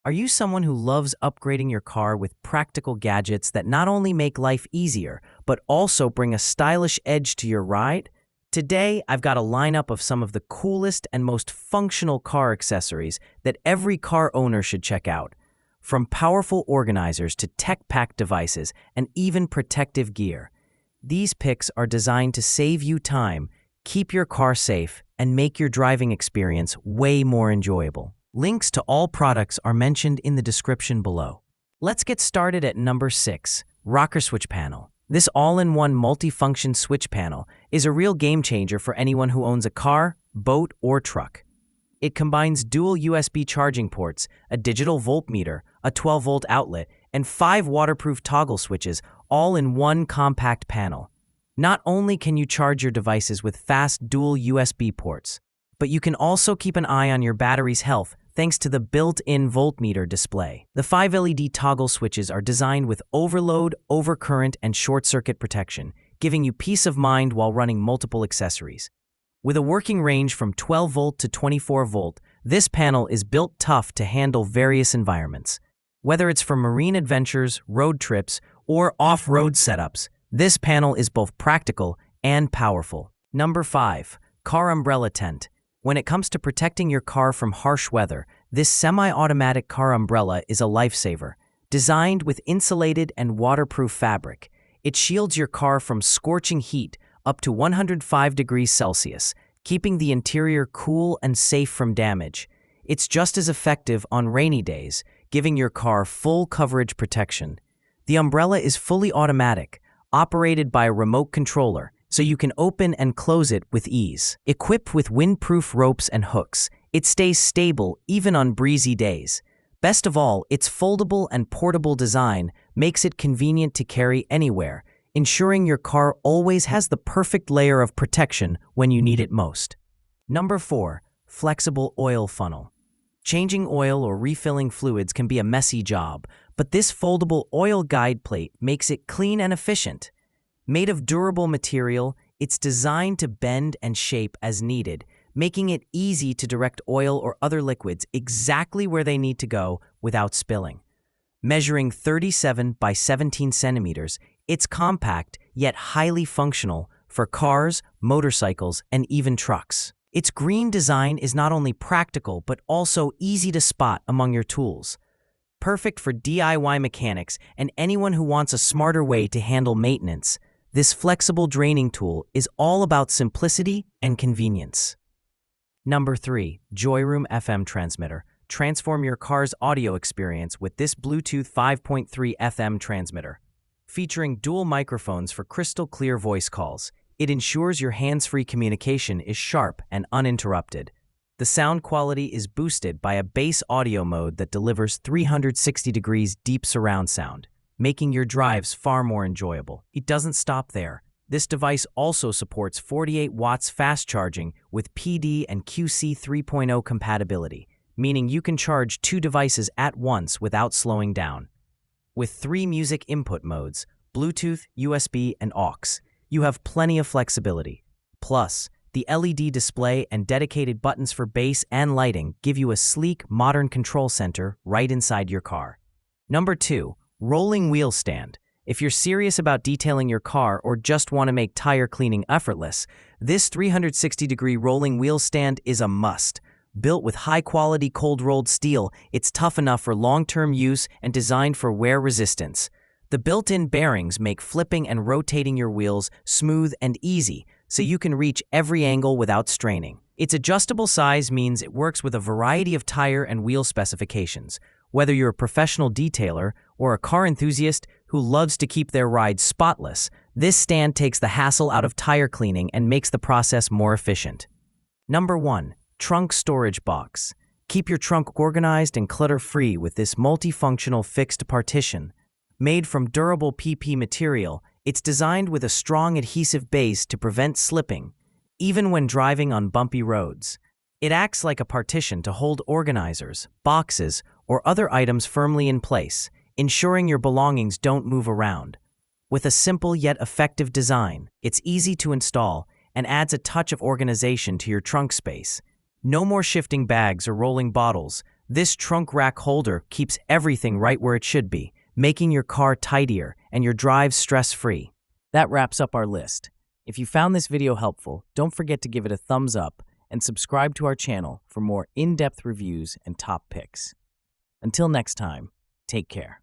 Are you someone who loves upgrading your car with practical gadgets that not only make life easier, but also bring a stylish edge to your ride? Today, I've got a lineup of some of the coolest and most functional car accessories that every car owner should check out. From powerful organizers to tech-packed devices and even protective gear. These picks are designed to save you time, keep your car safe, and make your driving experience way more enjoyable. Links to all products are mentioned in the description below. Let's get started at number 6, Rocker Switch Panel. This all-in-one multi-function switch panel is a real game changer for anyone who owns a car, boat, or truck. It combines dual USB charging ports, a digital voltmeter, a 12-volt outlet, and 5 waterproof toggle switches all in one compact panel. Not only can you charge your devices with fast dual USB ports, but you can also keep an eye on your battery's health thanks to the built-in voltmeter display. The 5 LED toggle switches are designed with overload, overcurrent, and short-circuit protection, giving you peace of mind while running multiple accessories. With a working range from 12 volt to 24 volt, this panel is built tough to handle various environments. Whether it's for marine adventures, road trips, or off-road setups, this panel is both practical and powerful. Number 5, Car Umbrella Tent. When it comes to protecting your car from harsh weather, this semi-automatic car umbrella is a lifesaver. Designed with insulated and waterproof fabric, it shields your car from scorching heat up to 105 degrees Celsius, keeping the interior cool and safe from damage. It's just as effective on rainy days, giving your car full coverage protection. The umbrella is fully automatic, operated by a remote controller, so you can open and close it with ease. Equipped with windproof ropes and hooks, it stays stable even on breezy days. Best of all, its foldable and portable design makes it convenient to carry anywhere, ensuring your car always has the perfect layer of protection when you need it most. Number 4, Flexible Oil Funnel. Changing oil or refilling fluids can be a messy job, but this foldable oil guide plate makes it clean and efficient. Made of durable material, it's designed to bend and shape as needed, making it easy to direct oil or other liquids exactly where they need to go without spilling. Measuring 37 by 17 centimeters, it's compact yet highly functional for cars, motorcycles, and even trucks. Its green design is not only practical but also easy to spot among your tools. Perfect for DIY mechanics and anyone who wants a smarter way to handle maintenance. This flexible draining tool is all about simplicity and convenience. Number 3, Joyroom FM Transmitter. Transform your car's audio experience with this Bluetooth 5.3 FM transmitter. Featuring dual microphones for crystal clear voice calls, it ensures your hands-free communication is sharp and uninterrupted. The sound quality is boosted by a bass audio mode that delivers 360 degrees deep surround sound, making your drives far more enjoyable. It doesn't stop there. This device also supports 48 watts fast charging with PD and QC 3.0 compatibility, meaning you can charge 2 devices at once without slowing down. With 3 music input modes, Bluetooth, USB, and aux, you have plenty of flexibility. Plus, the LED display and dedicated buttons for bass and lighting give you a sleek, modern control center right inside your car. Number 2, Rolling Wheel Stand. If you're serious about detailing your car or just want to make tire cleaning effortless, this 360-degree rolling wheel stand is a must. Built with high-quality cold-rolled steel, it's tough enough for long-term use and designed for wear resistance. The built-in bearings make flipping and rotating your wheels smooth and easy, so you can reach every angle without straining. Its adjustable size means it works with a variety of tire and wheel specifications. Whether you're a professional detailer or a car enthusiast who loves to keep their ride spotless, this stand takes the hassle out of tire cleaning and makes the process more efficient. Number 1, Trunk Storage Box. Keep your trunk organized and clutter-free with this multifunctional fixed partition. Made from durable PP material, it's designed with a strong adhesive base to prevent slipping, even when driving on bumpy roads. It acts like a partition to hold organizers, boxes, or other items firmly in place, ensuring your belongings don't move around. With a simple yet effective design, it's easy to install and adds a touch of organization to your trunk space. No more shifting bags or rolling bottles. This trunk rack holder keeps everything right where it should be, making your car tidier and your drive stress-free. That wraps up our list. If you found this video helpful, don't forget to give it a thumbs up and subscribe to our channel for more in-depth reviews and top picks. Until next time, take care.